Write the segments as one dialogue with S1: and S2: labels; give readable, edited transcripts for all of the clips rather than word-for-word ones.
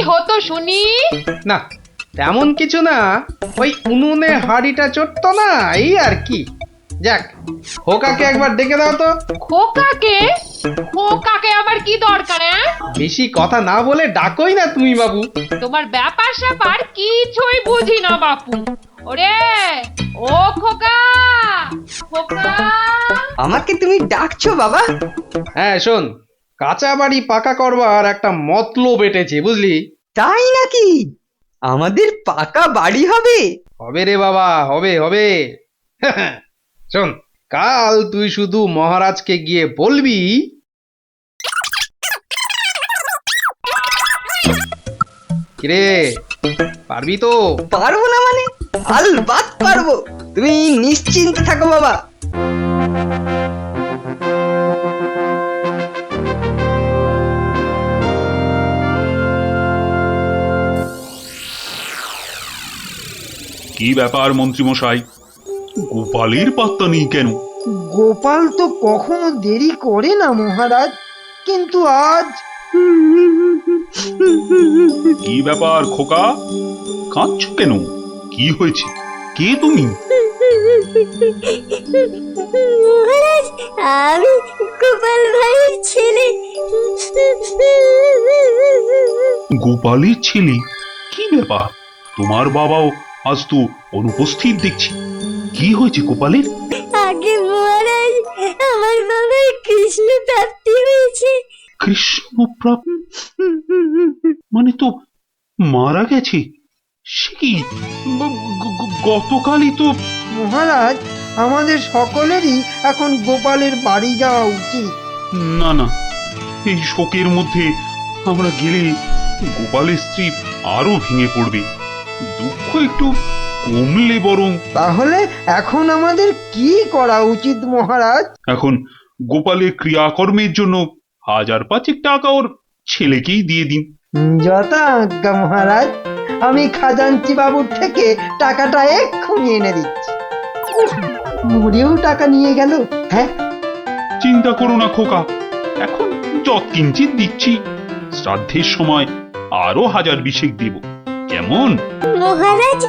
S1: হতো শুনি?
S2: না তেমন কিছু না, ওই উনুনে হাঁড়িটা চড়তো না, এই আর কি। যাক, খোকাকে একবার ডেকে দাও তো।
S1: খোকাকে? খোকাকে আবার কি দরকার?
S2: বেশি কথা না বলে ডাকোই না তুমি বাবু।
S1: তোমার ব্যাপার স্যাপার কিছুই বুঝি না বাপু। ওরে ও খোকা, খোকা।
S3: আমাকে তুমি ডাকছো বাবা?
S2: হ্যাঁ শোন, কাঁচা বাড়ি পাকা করবার একটা মতলব এটেছে বুঝলি।
S3: তাই নাকি? আমাদের পাকা বাড়ি হবে?
S2: হবে রে বাবা, হবে হবে। শোন, কাল তুই শুধু মহারাজকে গিয়ে বলবি, কিরে পারবি তো?
S3: পারবো না মানে? আলবাত পারবো, তুমি নিশ্চিন্তে থাকো বাবা।
S4: কি ব্যাপার মন্ত্রীমশাই, গোপালের পাত্তা নেই কেন?
S5: গোপাল তো কখনো দেরি করে না মহারাজ, কিন্তু আজ
S4: কি ব্যাপার খোকা, কাঁদছো কেন? কি হয়েছে? কে তুমি?
S6: মহারাজ, আমি গোপাল ভাইয়ের ছেলে।
S4: গোপালের ছেলে? কি ব্যাপার, তোমার বাবাও আজ তো অনুপস্থিত দেখছি। কি হয়েছে গোপালের?
S6: আগে মহারাজ, আমার বাবার কৃষ্ণ প্রাপ্তি হয়েছে।
S4: কৃষ্ণপ্রাপ মানে তো মারা গেছে? সে কি, গতকালই তো।
S5: মহারাজ, আমাদের সকলেরই এখন গোপালের বাড়ি যাওয়া উচিত।
S4: না না, এই শোকের মধ্যে আমরা গেলে গোপালের স্ত্রী আরো ভেঙে পড়বে। দুঃখ একটু কমলে বরং।
S5: তাহলে এখন আমাদের কি করা উচিত মহারাজ?
S4: এখন গোপালের ক্রিয়াকর্মের জন্য 1000-5 টাকা ওর ছেলেকেই দিয়ে দিন।
S5: যথা আজ্ঞা মহারাজ, আমি খাজাঞ্চি বাবুর থেকে টাকাটা এক্ষুনি এনে দিচ্ছি। উফ, মরেও টাকা নিয়ে গেল। হ্যাঁ,
S4: চিন্তা করো না খোকা, এখন যৎকিঞ্চিৎ দিচ্ছি, শ্রাদ্ধের সময় আরো 1000 দেব, কেমন?
S6: মহারাজ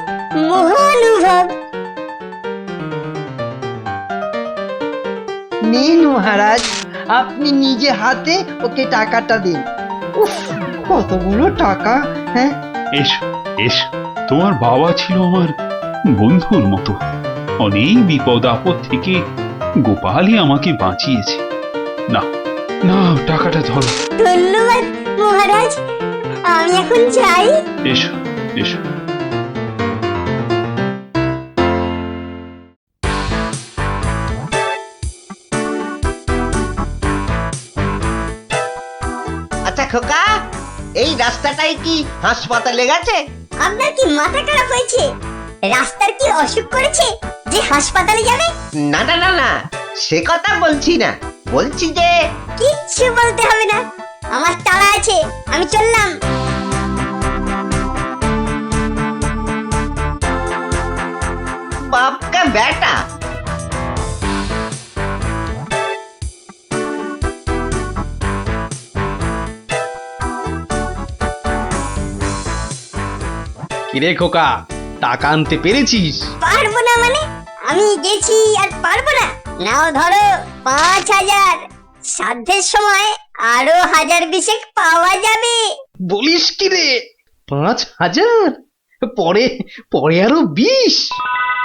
S6: মহানুভব।
S5: নিন মহারাজ, আপনি নিজে হাতে ওকে টাকাটা দিন। উফ, কতগুলো টাকা! হ্যাঁ,
S4: এসো এসো, তোমার বাবা ছিল আমার বন্ধুর মতো। অনেক বিপদ আপদ থেকে গোপালই আমাকে বাঁচিয়েছে। না না, টাকাটা ধরো।
S6: ধন্যবাদ মহারাজ, আমি এখন যাই।
S4: এসো এসো।
S7: আচ্ছা খোকা, এই রাস্তাটাই কি হাসপাতালে গেছে?
S6: আপনার কি মাথা খারাপ হয়েছে? রাস্তার কি অসুখ করেছে যে হাসপাতালে যাবে?
S7: না না না না, সে কথা বলছি না, বলছি যে
S6: কিচ্ছু বলতে হবে না, আমার তাড়া আছে, আমি চললাম।
S7: বাপকা বেটা।
S2: কিরে খোকা, টাকা আনতে পেরেছিস?
S6: পারবো না মানে? আমি গেছি আর পারবো না? নাও ধরো 5000, শ্রাদ্ধের সময় আরো 1000 পাওয়া যাবে।
S2: বলিস কি রে, 5000? পরে পরে আরো 20?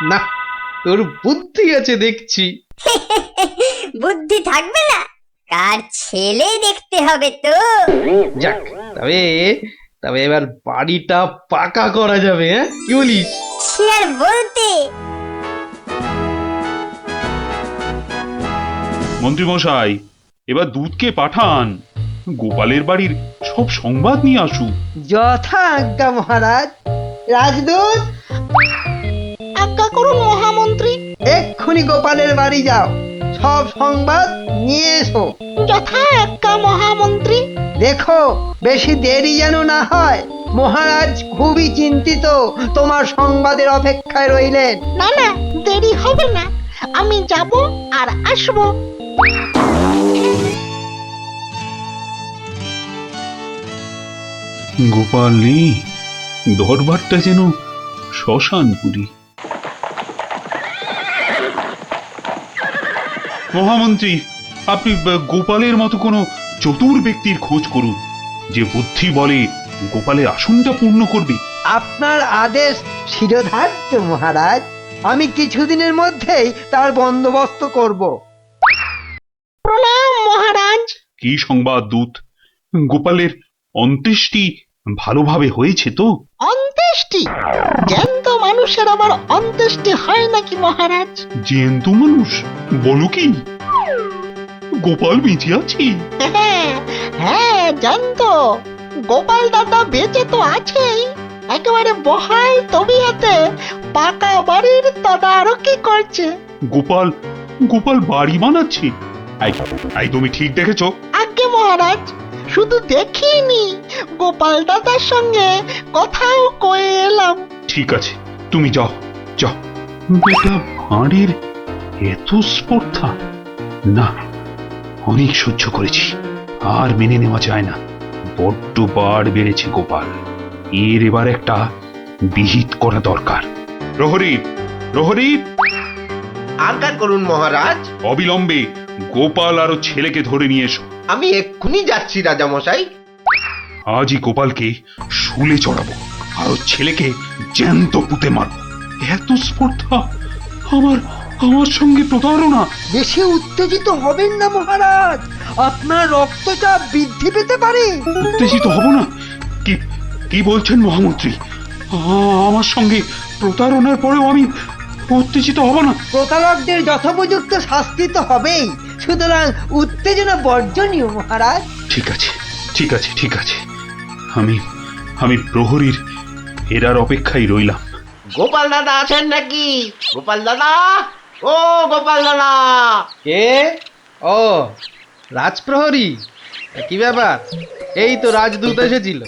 S2: না, তোর বুদ্ধি আছে দেখছি।
S6: বুদ্ধি থাকবে না? কার ছেলে দেখতে হবে তো।
S2: যাক, তবে তবে এবার বাড়িটা পাকা করা যাবে, হ্যাঁ কি বলিস?
S6: সে আর বলতে।
S4: মন্ত্রীমশাই, এবার দুধকে পাঠান, গোপালের বাড়ির সব সংবাদ নিয়ে আসুক।
S5: যথা আজ্ঞা মহারাজ। রাজদূত,
S1: আজ্ঞা করুন মহামন্ত্রী।
S5: এক্ষুনি গোপালের বাড়ি যাও, সব সংবাদ নিয়ে এসো।
S1: যথা আজ্ঞা মহামন্ত্রী।
S5: দেখো বেশি দেরি যেন না হয়, মহারাজ খুবই চিন্তিত, তোমার সংবাদের অপেক্ষায় রইলেন।
S1: না না, দেরি হবে না, আমি যাব আর আসবো।
S4: গোপাল নেই, দরবারটা যেন শ্মশানপুরী। মহামন্ত্রী, আপনি গোপালের মতো কোনো চতুর ব্যক্তির খোঁজ করুন, যে বুদ্ধি বলে গোপালের আসনটা পূর্ণ করবে।
S5: আপনার আদেশ শিরোধার্য মহারাজ। আমি কিছুদিনের মধ্যেই তার বন্দোবস্ত করব।
S3: প্রণাম মহারাজ।
S4: কি সংবাদ দূত? গোপালের অন্ত্যেষ্টি ভালোভাবে হয়েছে তো?
S3: অন্ত্যেষ্টি? জ্যান্ত মানুষের আবার অন্ত্যেষ্টি হয় নাকি মহারাজ?
S4: জ্যান্ত মানুষ? বলো কি? গোপাল বেঁচে আছে?
S3: হ্যাঁ হ্যাঁ, জ্যান্ত। গোপাল দাদা বেঁচে তো আছেই, একেবারে বহাল তবিয়তে পাকা বাড়ির তদারকি করছে।
S4: গোপাল গোপাল বাড়ি বানাচ্ছে? এই তুমি ঠিক দেখেছো?
S3: আজ্ঞে মহারাজ, শুধু দেখিনি, গোপাল দাদার সঙ্গে কথাও কয়ে এলাম।
S4: ঠিক আছে, তুমি যাও যাও। বেটা ভাঁড়ের এত স্পর্ধা! না, অনেক সহ্য করেছি, আর মেনে নেওয়া যায় না। বড্ড বাড় বেড়েছে গোপাল, এর এবার একটা বিহিত করা দরকার। প্রহরী, প্রহরী,
S7: আজ্ঞা করুন মহারাজ।
S4: অবিলম্বে গোপাল আর ওর ছেলেকে ধরে নিয়ে এসো।
S7: আমি এক্ষুনি যাচ্ছি রাজামশাই।
S4: আজই গোপালকে শুলে চড়াবো, আর ওর ছেলেকে জ্যান্ত পুঁতে মারবো। এত স্পর্ধা! আমার আমার সঙ্গে প্রতারণা!
S5: বেশি উত্তেজিত হবেন না মহারাজ, আপনার রক্তচাপ বৃদ্ধি পেতে পারে।
S4: উত্তেজিত হব না? কি কি বলছেন মহামন্ত্রী? আমার সঙ্গে প্রতারণার পরেও আমি উত্তেজিত হব না?
S5: প্রতারকদের যথোপযুক্ত শাস্তি তো হবেই, সুতরাং উত্তেজনা বর্জনীয় মহারাজ।
S4: ঠিক আছে, ঠিক আছে, ঠিক আছে। আমি আমি প্রহরীর এরার অপেক্ষায় রইলাম।
S7: গোপাল দাদা আছেন নাকি? গোপাল দাদা, ও গোপাল দাদা।
S2: কে? ও, রাজপ্রহরী, কি ব্যাপার? এই তো রাজদূত এসেছিল,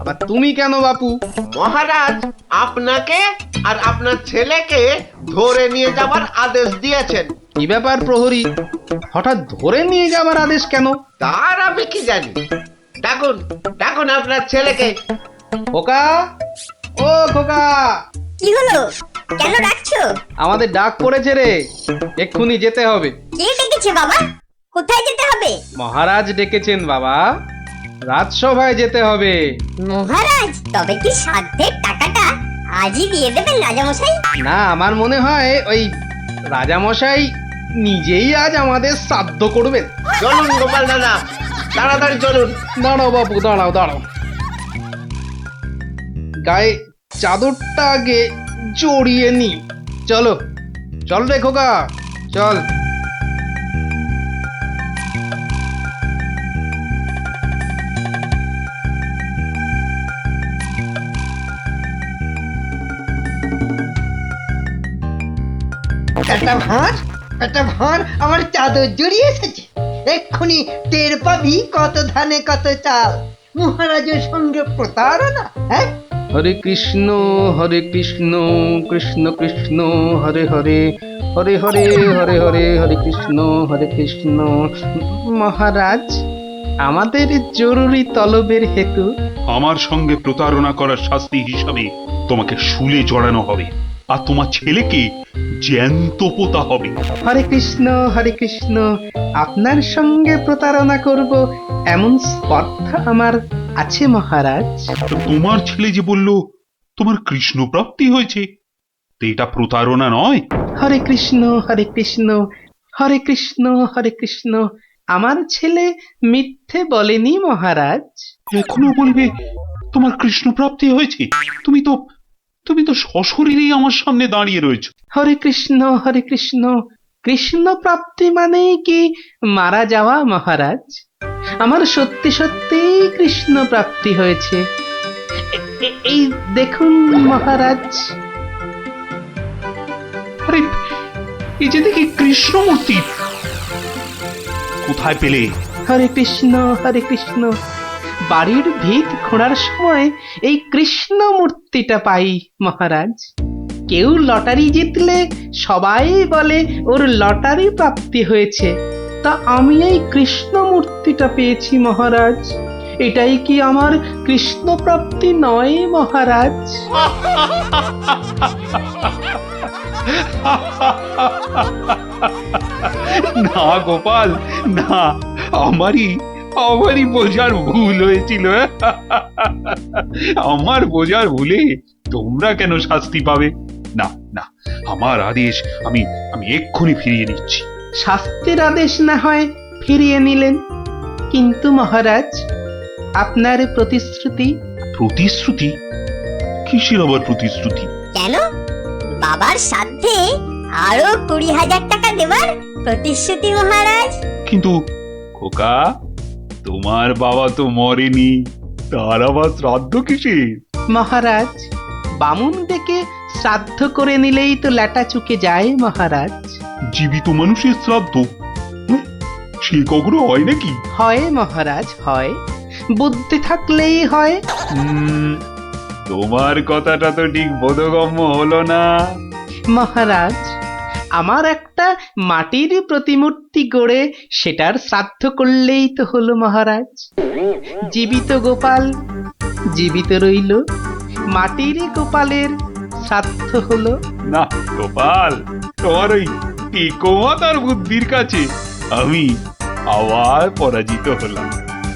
S2: আবার তুমি কেন বাপু?
S7: মহারাজ আপনাকে আর আপনার ছেলেকে ধরে নিয়ে যাবার আদেশ দিয়েছেন।
S2: কি ব্যাপার প্রহরী, হঠাৎ ধরে নিয়ে যাবার আদেশ কেন?
S7: তার আমি কি জানি। ডাকুন, ডাকুন আপনার ছেলেকে।
S2: খোকা, ও খোকা,
S6: কি হলো? কেন ডাকছো?
S2: আমাদের ডাক পড়েছে রে, এক্ষুনি যেতে হবে।
S6: কে ডেকেছে বাবা? কোথায় যেতে হবে?
S2: মহারাজ ডেকেছেন বাবা, রাজসভায় যেতে হবে।
S6: মহারাজ, তবে কি সাধ্যের টাকাটা আজই দিয়ে দেবেন রাজামশাই?
S2: না, আমার মনে হয় ওই রাজামশাই নিজেই আজ আমাদের শ্রাদ্ধ করবেন।
S7: চলুন গোপাল দাদা, তাড়াতাড়ি চলুন।
S2: দাঁড়াও বাপু, দাঁড়াও দাঁড়াও, গায়ে চাদরটা আগে জড়িয়ে নি। চলো, চল রে খোকা, চল।
S5: একটা ভাঁড় আমার চাদর জড়িয়ে এসেছে। এক্ষুনি টের পাবি কত ধানে কত চাল। মহারাজের সঙ্গে প্রতারণা, হ্যাঁ?
S2: হরে কৃষ্ণ কৃষ্ণ কৃষ্ণ হরে হরে, হরে হরে হরে হরে, হরে কৃষ্ণ। মহারাজ, আমাদের জরুরি তলবের হেতু
S4: আমার সঙ্গে প্রতারণা করার শাস্তি হিসাবে তোমাকে শুলে চড়ানো হবে, আর তোমার ছেলেকে জ্যান্ত পোতা হবে।
S2: হরে কৃষ্ণ, আপনার সঙ্গে প্রতারণা করব এমন স্পর্ধা আমার আছে মহারাজ।
S4: তো তোমার ছেলে যে বলল তোমার কৃষ্ণ প্রাপ্তি হয়েছে, তো এটা প্রতারণা নয়?
S2: হরে কৃষ্ণ হরে কৃষ্ণ, আমার ছেলে মিথ্যে বলেনি মহারাজ।
S4: এখনো বলবে তোমার কৃষ্ণ প্রাপ্তি হয়েছে? তুমি তো সশরীরেই আমার সামনে দাঁড়িয়ে রয়েছো।
S2: হরে কৃষ্ণ, কৃষ্ণ প্রাপ্তি মানে কি মারা যাওয়া মহারাজ? আমার সত্যি সত্যি কৃষ্ণ প্রাপ্তি হয়েছে। এই দেখুন মহারাজ।
S4: আরে, এই যে দেখি কৃষ্ণমূর্তি, কোথায় পেলে?
S2: হরে কৃষ্ণ, বাড়ির ভিত খোঁড়ার সময় এই কৃষ্ণ মূর্তিটা পাই মহারাজ। কেউ লটারি জিতলে সবাই বলে ওর লটারি প্রাপ্তি হয়েছে, তা আমি এই কৃষ্ণ মূর্তিটা পেয়েছি মহারাজ। এটাই কি আমার কৃষ্ণ প্রাপ্তি নয় মহারাজ?
S4: না গোপাল, না, আমারই আমারই বোঝার ভুল হয়েছিল। আমার বোঝার ভুলে তোমরা কেন শাস্তি পাবে? না না, আমার আদেশ আমি আমি এক্ষুনি ফিরিয়ে নিচ্ছি।
S2: শাস্তির আদেশ না হয় ফিরিয়ে নিলেন, কিন্তু মহারাজ আপনার প্রতিশ্রুতি?
S4: প্রতিশ্রুতি? কিসের আবার প্রতিশ্রুতি?
S6: কেন? বাবার সাধ্যে আরো 20,000 টাকা দেবার প্রতিশ্রুতি মহারাজ।
S4: কিন্তু খোকা, তোমার বাবা তো মরেনি, তার আবার শ্রাদ্ধ কিসের?
S2: মহারাজ বামুন ডেকে শ্রাদ্ধ করে নিলেই তো ল্যাটা চুকে যায় মহারাজ।
S4: জীবিত মানুষের শ্রাদ্ধ সে কখনো হয় নাকি?
S2: হয় মহারাজ, হয়, বুদ্ধি থাকলেই হয়।
S4: তোমার কথাটা তো ঠিক বোধগম্য হলো না।
S2: মহারাজ আমার একটা মাটির প্রতিমূর্তি গড়ে সেটার শ্রাদ্ধ করলেই তো হলো মহারাজ। জীবিত গোপাল জীবিত রইল, মাটির গোপালের শ্রাদ্ধ হলো।
S4: না গোপাল, তোমার ওই টিকোমাতার বুদ্ধির কাছে আমি আবার পরাজিত হলাম।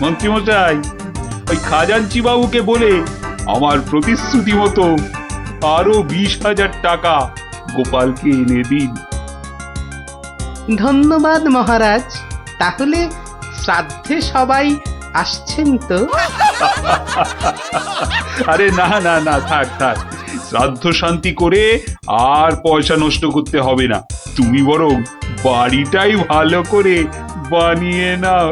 S4: মন্ত্রীমশাই, ওই খাজাঞ্চি বাবুকে বলে আমার প্রতিশ্রুতি মতো আরো 20,000 টাকা গোপালকে এনে দিন।
S2: ধন্যবাদ মহারাজ। তাহলে শ্রাদ্ধে সবাই আসছেন তো?
S4: আরে না না না, থাক থাক, শ্রাদ্ধ শান্তি করে আর পয়সা নষ্ট করতে হবে না। তুমি বরং বাড়িটাই ভালো করে বানিয়ে নাও।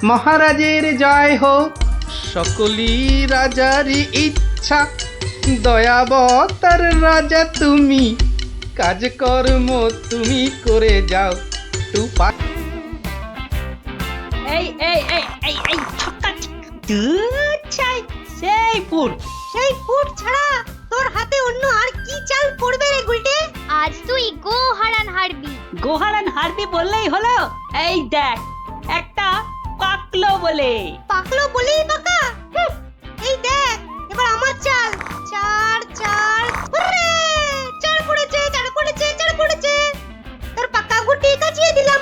S2: মহারাজের জয় হোক, সকলই রাজারই ইচ্ছা, দয়াবতার রাজা তুমি, কাজকর্ম তুমি করে যাও।
S8: এই এই এই এই এই ছক্কা দুচ্ছাই সেই ফুট ছাড়া তোর হাতে অন্য আর কি চাল পড়বে রে গুলটে?
S9: আজ তুই গোহারান হারবি।
S8: গোহারান হারবি বললেই হলো? এই দেখ, একটা পাকলো বলেই বাঁকা। এই দেখ, এবার আমার চাল। চার চার, হুররে! চার পড়েছে। তোর পাকা গুটি কাচিয়ে দিলাম।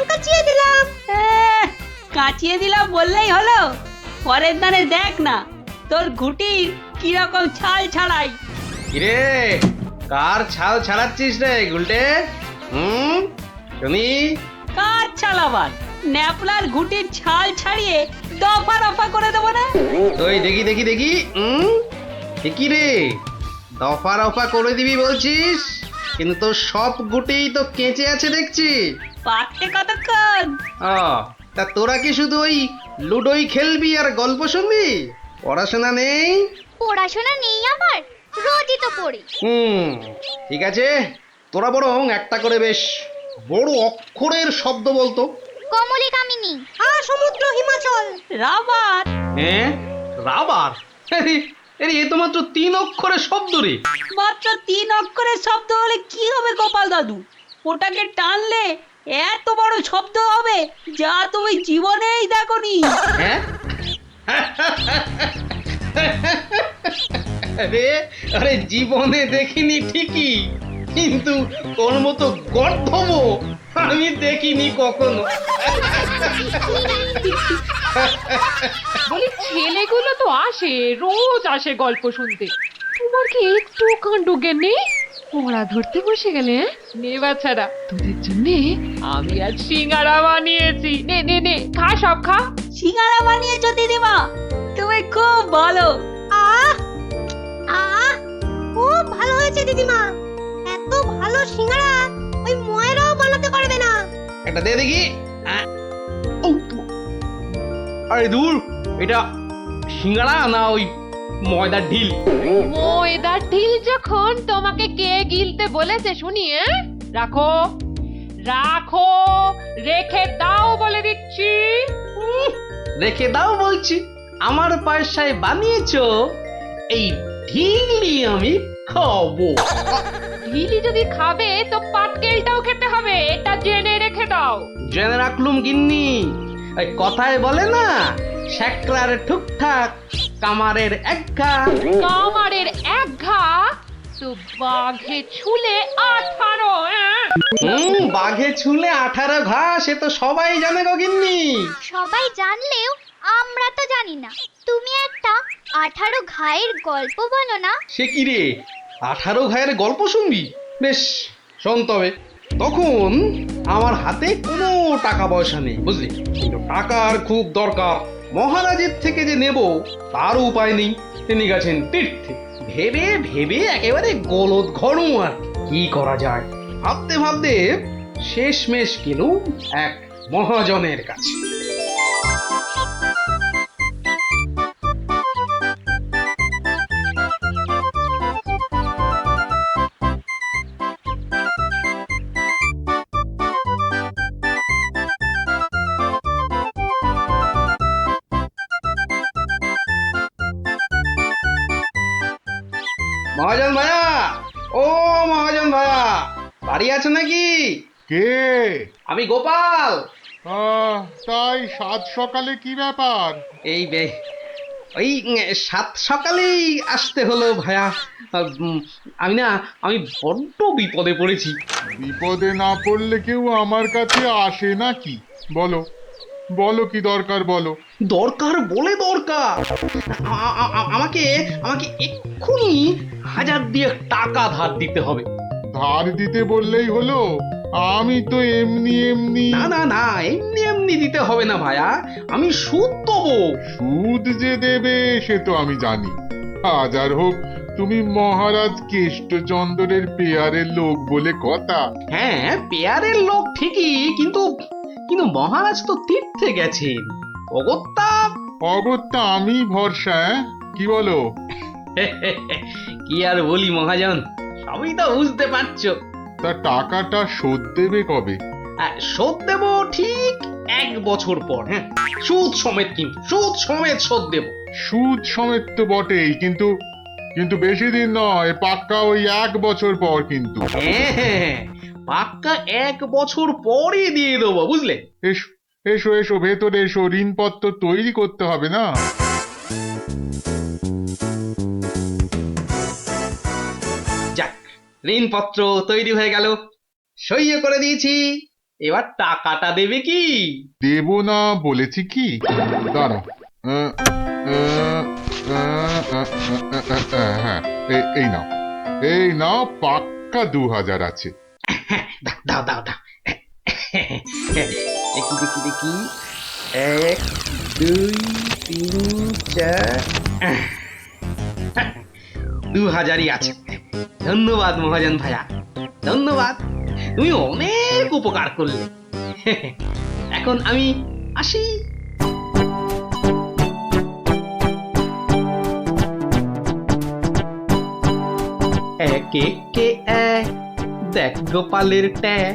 S8: কাচিয়ে দিলাম বললেই হলো? পরের দানে দেখ না তোর ঘুটির কিরকম ছাল ছাড়াই।
S2: কিরে, কার ছাল ছাড়াচ্ছিস রে গুলটে? শুনি।
S8: কার ছাল আবার? ন্যাপলার ঘুটির ছাল ছাড়িয়ে দফা রফা করে দেবো না?
S2: ওই দেখি কি রে, দফা রফা করে দিবি বলছিস, কিন্তু তোর সব গুটেই তো কেঁচে আছে দেখছি।
S8: পাকতে কতক্ষণ?
S2: তা তোরা কি শুধু ওই লুডোই খেলবি আর গল্প শুনবি? পড়াশোনা নেই?
S9: পড়াশোনা নেই আমার, রোজই তো পড়ি।
S2: ঠিক আছে, তোরা বরং একটা করে বেশ বড় অক্ষরের শব্দ বলতো।
S9: কমলি কামিনী,
S8: সমুদ্র হিমাচল, রাবার।
S2: হ্যাঁ, রাবার? এ তো মাত্র 3 অক্ষরের শব্দ রে।
S8: মাত্র 3 অক্ষরের শব্দ হলে কি হবে গোপাল দাদু? ওটাকে টানলে এত বড় শব্দ হবে যা তুমি জীবনেই দেখোনি।
S2: হ্যাঁ? আরে জীবনে দেখিনি ঠিকই, কিন্তু তোর মতো গর্ধব আমি দেখিনি কখনো।
S1: বলি ছেলেগুলো তো আসে, রোজ আসে গল্প শুনতে, তোমার কি একটু কাণ্ড জ্ঞান নেই? পড়া ধরতে বসে গেলে? নে বাচ্চারা, তোদের জন্য আমি আজ সিঙ্গারা বানিয়েছি। নে নে নে, খা, সব খা।
S8: সিঙ্গারা বানিয়েছো দিদিমা? তুমি খুব ভালো। খুব ভালো হয়েছে দিদিমা। এত ভালো সিঙ্গারা ওই ময়রাও বানাতে পারবে না।
S2: একটা দে দেখি। আরে দূর, এটা সিঙ্গারা না ওই ময়দার ঢিল?
S1: ময়দার ঢিল যখন তোমাকে কে গিলতে বলেছে শুনি? রাখো রাখো, রেখে দাও বলে দিচ্ছি।
S2: রেখে দাও বলছি? আমার পয়সায় বানিয়েছো এই ঢিলি আমি খাবো।
S1: ঢিলি যদি খাবে তো পাটকেলটাও খেতে হবে, এটা জেনে রেখে দাও।
S2: জেনে রাখলুম গিন্নি, ওই কথায় বলে না, শ্যাকরার ঠুকঠাক কামারের এক ঘা।
S1: কামারের এক ঘা তো বাঘে ছুলে 18।
S2: বাঘে ছুলে 18 ঘা, সে তো সবাই জানে গো গিন্নি।
S9: সবাই জানলেও আমরা তো জানি না। তুমি একটা 18 ঘায়ের গল্প বলো না।
S2: সে কি রে, 18 ঘায়ের গল্প শুনবি? বেশ, শোন তবে। তখন আমার হাতে কোনো টাকা পয়সা নেই, বুঝলি, কিন্তু টাকার খুব দরকার। মহারাজের থেকে যে নেব তার উপায় নেই। তিনি গেছেন তীর্থে। ভেবে ভেবে একেবারে গলদ ঘনু। আর কি করা যায় ভাবতে ভাবতে শেষমেশ গেলুম এক মহাজনের কাছে। মহাজন ভাইয়া, ও মহাজন ভাইয়া, বাড়ি আছে নাকি?
S10: কে?
S2: আমি গোপাল।
S10: তাই সাত সকালে কি ব্যাপার?
S2: এই ওই 7 সকালেই আসতে হলো ভাইয়া। আমি বড্ড বিপদে পড়েছি।
S10: বিপদে না পড়লে কেউ আমার কাছে আসে নাকি? বলো বলো, কি দরকার বলো।
S2: দরকার বলে দরকার। আমাকে আমাকে এক্ষুনি 1000 দিয়ে টাকা ধার দিতে হবে।
S10: ধার দিতে বললেই হলো? আমি তো এমনি এমনি।
S2: না না না, এমনি এমনি দিতে হবে না ভাইয়া, আমি সুদ দেবো।
S10: সুদ যে দেবে সে তো আমি জানি। হাজার হোক, তুমি মহারাজ কেষ্টচন্দ্রের পেয়ারের লোক বলে কথা।
S2: হ্যাঁ, পেয়ারের লোক ঠিকই, কিন্তু কিন্তু মহারাজ তো তীর্থে গেছেন।
S10: অগত্যা আমি ভরসা। কি বলো?
S2: কি আর বলি মহাজন, সবই তো বুঝতে পারছো।
S10: তা টাকাটা শোধ দেবে কবে?
S2: শোধ দেব ঠিক 1 বছর পর। হ্যাঁ, সুদ সমেত, কিন্তু সুদ সমেত শোধ দেব।
S10: সুদ সমেত তো বটেই, কিন্তু কিন্তু বেশি দিন নয়, পাক্কা ওই 1 বছর পর কিন্তু।
S2: হ্যাঁ, পাক্কা 1 বছর পরই দিয়ে দেবো, বুঝলে।
S10: এসো এসো এসো, ভেতরে এসো, ঋণপত্র তৈরি করতে হবে না?
S2: যাক, ঋণপত্র তৈরি হয়ে গেল, সইও করে দিয়েছি। এবার টাকাটা দেবে কি?
S10: দেব না বলেছি কি? দাঁড়ো। হ্যাঁ, এই নাও, পাক্কা 2000 আছে।
S2: দাও দাও দাও। দেখি দেখি দেখি, 1 2 3 4, 2000ই আছে। ধন্যবাদ মহাজন ভাইয়া, ধন্যবাদ, তুমি অনেক উপকার করলে। এখন আমি আসি। একে কে এক, দেখ গোপালের ট্যাগ,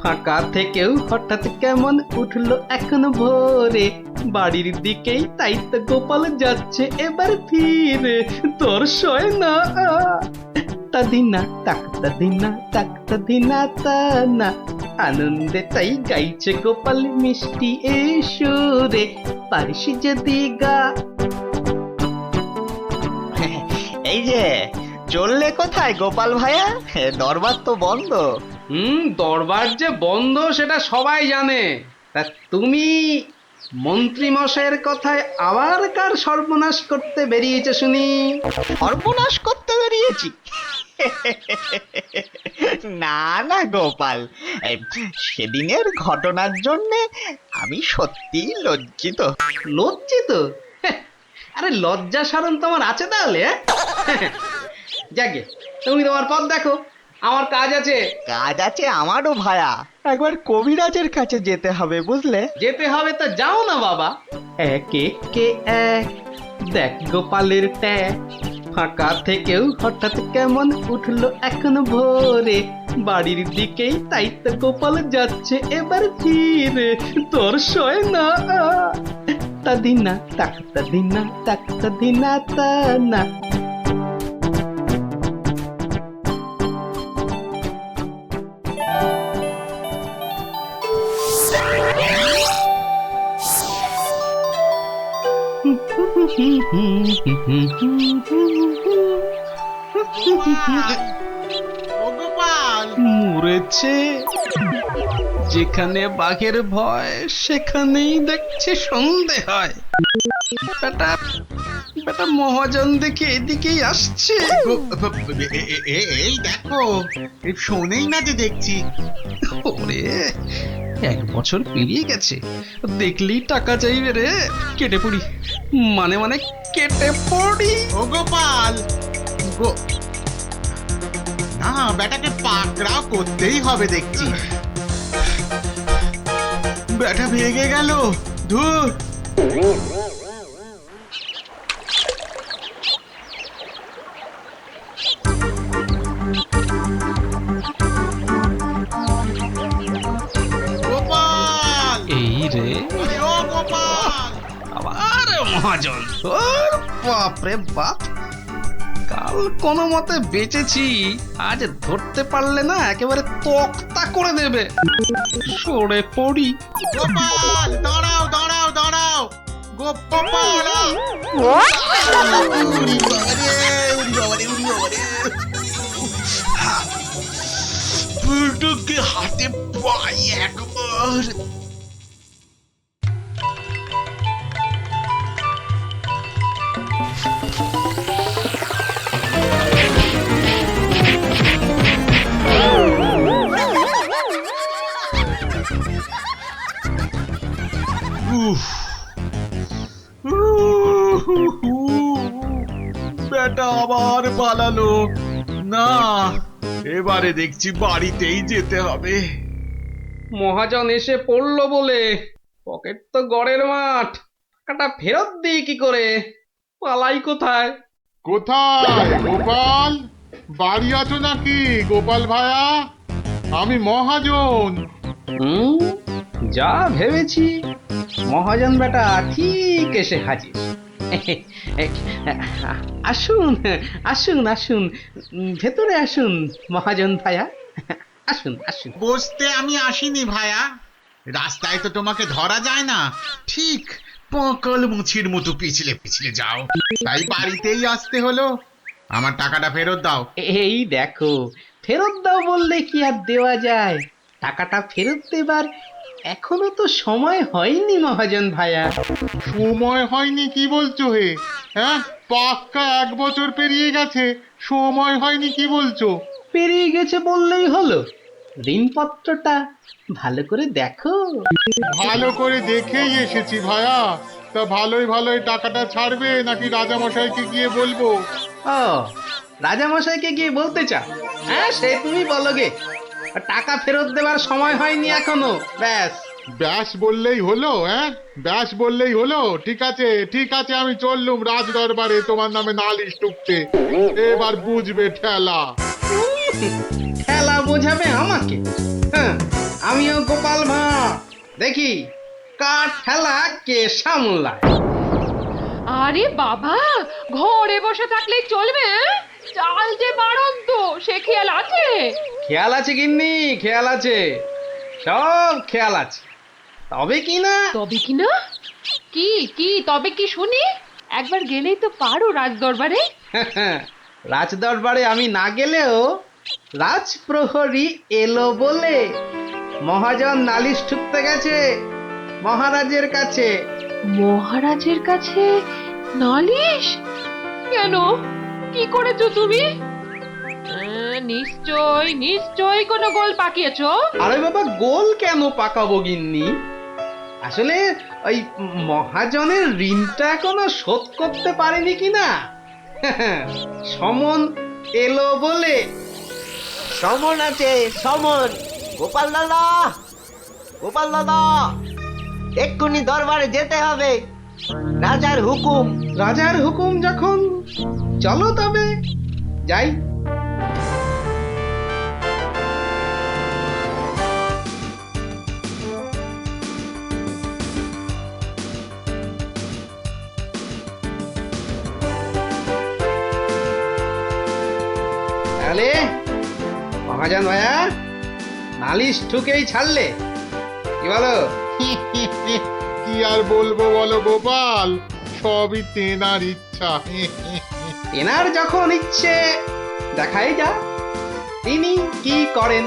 S2: ফাঁকা থেকেও হঠাৎ কেমন উঠলো এখন ভোরে, বাড়ির দিকেই তাই তো গোপাল যাচ্ছে এবার ফিরে, তোর সয় না তাদিনা তাকতা দিনা তাকতা দিনা তা না, আনন্দে তাই গাইছে গোপাল মিষ্টি এই সুরে, পারিস যদি গা।
S3: এই যে চললে কোথায় গোপাল ভাইয়া? দরবার তো বন্ধ।
S2: দরবার যে বন্ধ সেটা সবাই জানে। তা তুমি মন্ত্রী মশাইয়ের কথায় আবার কার সর্বনাশ করতে বেরিয়েছে শুনি?
S3: সর্বনাশ করতে বেরিয়েছি? না না গোপাল, সেদিনের ঘটনার জন্যে আমি সত্যিই লজ্জিত।
S2: লজ্জিত? আরে লজ্জা শরম তোমার আছে তাহলে? যাকে, তুমি তোমার পথ দেখো, আমার কাজ আছে।
S3: কাজ আছে আমারও ভায়া, একবার কবিরাজের কাছে যেতে হবে, বুঝলে।
S2: যেতে হবে তো যাও না বাবা। একে কে এক, দেখ গোপালের ট্যাগ, ফাঁকা থেকেও হঠাৎ কেমন উঠলো এখন ভোরে, বাড়ির দিকেই তাই তো গোপাল যাচ্ছে এবার ফিরে, তোর সয় না তাদিনা তাকতা দিনা তাকতা দিনা তা না।
S7: ও গোপাল,
S2: মরেছে। যেখানে বাঘের ভয় সেখানেই দেখছে সন্ধে হয়। বেটা বেটা মহাজন দেখে এদিকেই আসছে।
S3: এই দেখো, শোনেই না যে দেখছি।
S2: ওরে, 1 বছর পেরিয়ে গেছে, দেখলেই টাকা চাইবে রে। কেটে পড়ি, মানে মানে কেটে পড়ি।
S3: ও গোপাল, না বেটাকে পাকড়াও করতেই হবে দেখছি। বেটা ভেগে গেল, ধুর। গোপাল,
S2: এই রে,
S3: আরে ও গোপাল,
S2: আবার মহাজন। ওর বাপরে বাপ, কাল কোনো মতে বেঁচেছি, আজ ধরতে পারলে না একেবারে তক্তা করে দেবে। সরে পড়ি।
S3: গোপাল, দাঁড়াও দাঁড়াও দাঁড়াও। গোপাল, উড়ি বাবারে, উড়ি বাবারে, উড়ি বাবারে। বুলটুকে হাতে পাই একবার। উফ, বেটা আবার পালালো। না, এবারে দেখছি বাড়িতেই যেতে হবে।
S2: মহাজন এসে পড়লো বলে, পকেট তো গড়ের মাঠ, টাকাটা ফেরত দিই কি করে? পালাই কোথায়?
S10: কোথায় গোপাল? বাড়ি আছো নাকি গোপাল ভায়া? আমি মহাজন।
S2: যা ভেবেছি, মহাজন বেটা ঠিক এসে হাজির। আসুন আসুন আসুন, ভেতরে আসুন মহাজন ভায়া, আসুন আসুন।
S3: বসতে আমি আসিনি ভায়া, রাস্তায় তো তোমাকে ধরা যায় না, ঠিক পকল মুছির মতো পিছলে পিছলে যাও, তাই বাড়িতেই আসতে হলো। আমার টাকাটা ফেরত দাও।
S2: এই দেখো, ফেরত দাও বললে কি আর দেওয়া যায়? টাকাটা ফেরত দেবার এখনো তো সময় হয়নি মহাজন ভায়া।
S10: সময় হয়নি কি বলছো হে? হ্যাঁ, পাক্কা 1 বছর পেরিয়ে গেছে, সময় হয়নি কি বলছো?
S2: পেরিয়ে গেছে বললেই হলো? ঋণপত্রটা ভালো করে দেখো।
S10: ভালো করে দেখেই এসেছি ভায়া। তা ভালোই ভালোই টাকাটা ছাড়বে নাকি রাজামশাইকে গিয়ে বলবো?
S2: ও, রাজামশাইকে গিয়ে বলতে চাও? হ্যাঁ, সে তুমি বলো গে। টাকা ফেরত দেবার সময় হয়নি এখনো, ব্যাস।
S10: ব্যাস বললেই হলো? হ্যাঁ, ব্যাস বললেই হলো? ঠিক আছে ঠিক আছে, আমি চললুম রাজ দরবারে তোমার নামে নালিশ টুকতে। এবার বুঝবে ঠেলা।
S2: ঠেলা বোঝাবে আমাকে? হ্যাঁ, আমিও গোপাল ভাঁ, দেখি কার ঠেলা কে সামলায়।
S1: আরে বাবা, ঘরে বসে থাকলেই চলবে? চাল যে বাড়ন্ত, সে খেয়াল আছে?
S2: খেয়াল আছে গিন্নি, খেয়াল আছে, সব খেয়াল আছে। তবে কি না,
S1: তবে কি না? কি কি তবে কি শুনি? একবার গেলেই তো পারো রাজ দরবারে।
S2: রাজ দরবারে আমি না গেলেও রাজপ্রহরী এলো বলে মহাজন নালিশ ঠুকতে গেছে মহারাজের কাছে।
S1: মহারাজের কাছে নালিশ? কেন, কি করেছো তুমি? নিশ্চয় নিশ্চয় কোনো গোল পাকিয়েছো।
S2: আরে বাবা, গোল কেন পাকাবো গিন্নি? আসলে ওই মহাজনের ঋণটা এখনো শোধ করতে পারেনি কিনা। সমন এলো বলে।
S7: সমন আছে, সমন। গোপাল দাদা, গোপাল দাদা, এক্ষুনি দরবারে যেতে হবে, রাজার হুকুম।
S2: রাজার হুকুম যখন, চলো তবে যাই। তাহলে মহাজন ভাইয়া, নালিশ ঠুকেই ছাড়লে, কি বলো?
S10: কি আর বলবো বলো গোপাল, সবই তেনার ইচ্ছা।
S2: এনার যখন ইচ্ছে দেখাই যা তিনি কি করেন।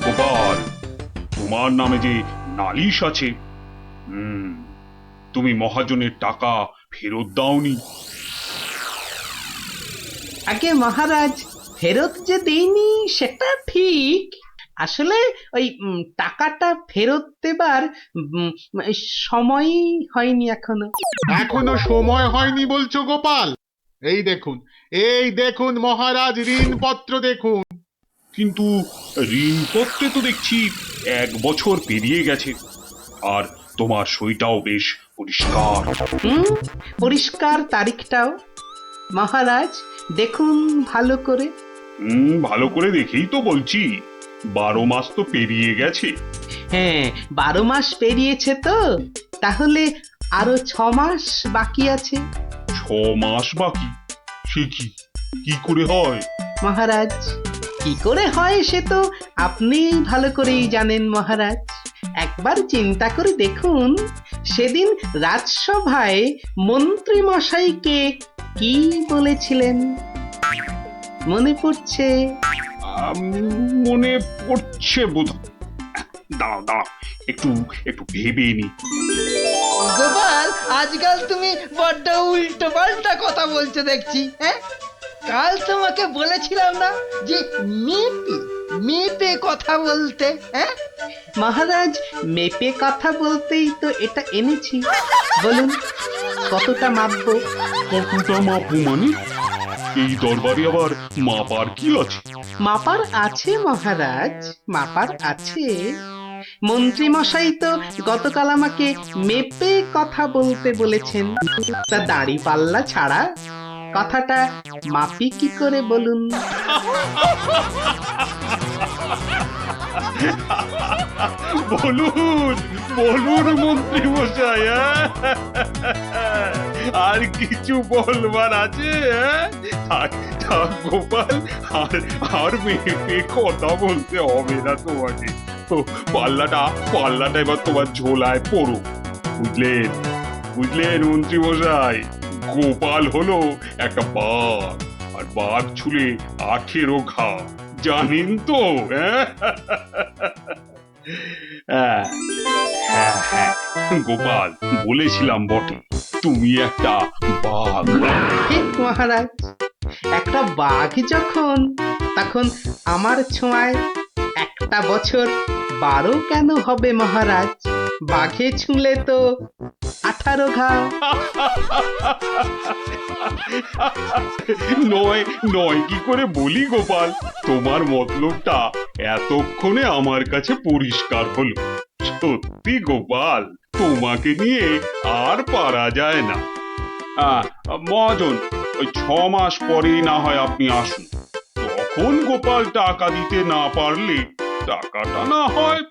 S4: গোপাল, তোমার নামে যে নালিশ আছে, তুমি মহাজনের টাকা ফেরত দাওনি।
S2: আগে মহারাজ, ফেরত যে দেইনি সেটা ঠিক, আসলে ওই টাকাটা ফেরত দেবার সময়ই হয়নি এখনো।
S10: এখনো সময় হয়নি বলছো গোপাল? এই দেখুন মহারাজ, ঋণপত্র দেখুন।
S4: কিন্তু ঋণপত্রে তো দেখছি 1 বছর পেরিয়ে গেছে, আর তোমার সইটাও বেশ পরিষ্কার।
S2: পরিষ্কার তারিখটাও। মহারাজ দেখুন ভালো করে।
S4: ভালো করে দেখেই তো বলছি, 12 মাস তো পেরিয়ে গেছে।
S2: হ্যাঁ, 12 মাস পেরিয়েছে তো, তাহলে আরো 6 মাস বাকি আছে।
S4: 6 মাস বাকি? সে কি করে হয়?
S2: মহারাজ, কি করে হয় সে তো আপনি ভালো করেই জানেন মহারাজ। একবার চিন্তা করে দেখুন, সেদিন রাজসভায় মন্ত্রী মশাইকে কি বলেছিলেন? মনে পড়ছে?
S4: মনে পড়ছে বোধ। দাঁড়াও একটু ভেবে নি।
S5: গোপাল, আজকাল তুমি বড্ড উল্টো পাল্টা কথা বলছো দেখছি। হ্যাঁ, কাল তোমাকে বলেছিলাম না যে মেপে কথা বলতে? হ্যাঁ
S2: মহারাজ, মেপে কথা বলতেই তো এটা এনেছি। বলুন কতটা মাপবো?
S4: কতটা মাপবো মানে? এই দরবারে আবার মাপার কি আছে?
S2: মাপার আছে মহারাজ, মাপার আছে। মন্ত্রী মশাই তো গতকাল আমাকে মেপে কথা বলতে বলেছেন, তা দাড়ি পাল্লা ছাড়া কথাটা মাপি কি করে বলুন?
S4: বলুন মন্ত্রী মশাই, আর কিছু বলবার আছে? গোপাল, আর মেপে কথা বলতে হবে না তোমাকে। পাল্লাটা এবার তোমার ঝোলায় পড়ো। বুঝলেন মন্ত্রী মশাই? গোপাল হলো একটা বাঘ, আর বাঘ ছুলে 18 ঘা, জানেন তো? হ্যাঁ, গোপাল, বলেছিলাম বটে, তুমি একটা বাঘ।
S2: ঠিক মহারাজ, একটা বাঘ যখন, তখন আমার ছোঁয়ায় একটা বছর 12 কেন হবে মহারাজ? বাঘে ছুঁলে তো 18 ঘা।
S4: নয় কি করে বলি গোপাল? তোমার মতলবটা এতক্ষণে আমার কাছে পরিষ্কার হলো। সত্যি গোপাল, তোমাকে নিয়ে আর পারা যায় না। মহাজন, ওই 6 মাস পরেই না হয় আপনি আসুন। তখন গোপাল টাকা দিতে না পারলে টাকাটা না হয়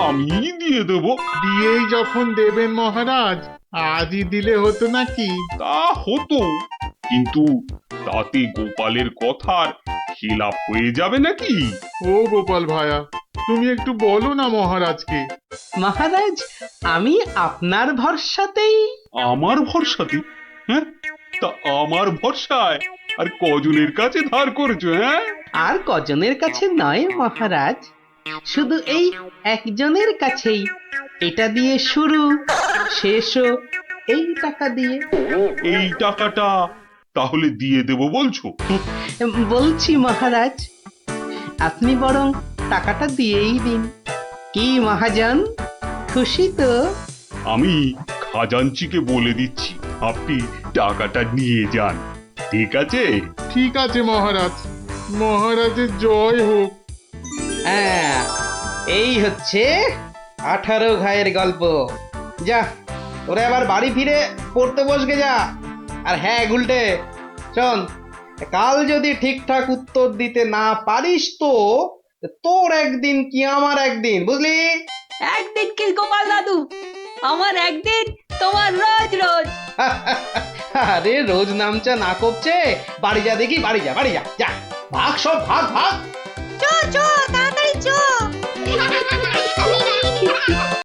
S4: আমি দিয়ে দেব।
S10: দিয়েই যখন দেবেন মহারাজ, আজই দিলে হতো নাকি?
S4: তা হতো, কিন্তু তাতে গোপালের কথার খিলাপ হয়ে যাবে নাকি?
S10: ও গোপাল ভায়া, তুমি একটু বলো না মহারাজকে।
S2: মহারাজ, আমি আপনার ভরসাতেই।
S4: আমার ভরসাতে? হ্যাঁ, তা আমার ভরসায় আর কজনের কাছে ধার করেছো? হ্যাঁ,
S2: আর কজনের কাছে নয় মহারাজ, শুধু এই একজনের কাছেই। এটা দিয়ে শুরু, শেষও এই টাকা দিয়ে।
S4: এই টাকাটা তাহলে দিয়ে দেব বলছো?
S2: বলছি মহারাজ, আপনি বরং টাকাটা দিয়েই দিন। কি মহাজন, খুশি তো?
S4: আমি খাজাঞ্চিকে বলে দিচ্ছি, আপনি টাকাটা নিয়ে যান। ঠিক আছে?
S10: ঠিক আছে মহারাজ, মহারাজের জয় হোক।
S2: হ্যাঁ, এই হচ্ছে 18 ঘায়ের গল্প। যা, ওরা আবার বাড়ি ফিরে পড়তে বসবে যা। আর হ্যাঁ গুলটে, শোন, কাল যদি ঠিকঠাক উত্তর দিতে না পারিস তো তোর একদিন কি আমার একদিন, বুঝলি?
S8: একদিন কি গোপাল দাদু, আমার একদিন, তোমার রোজ রোজ।
S2: আরে রোজ নামচা না করছে, বাড়ি যা দেখি, বাড়ি যা যা।
S7: ভাগ সব ভাগ ভাগ
S8: চো চো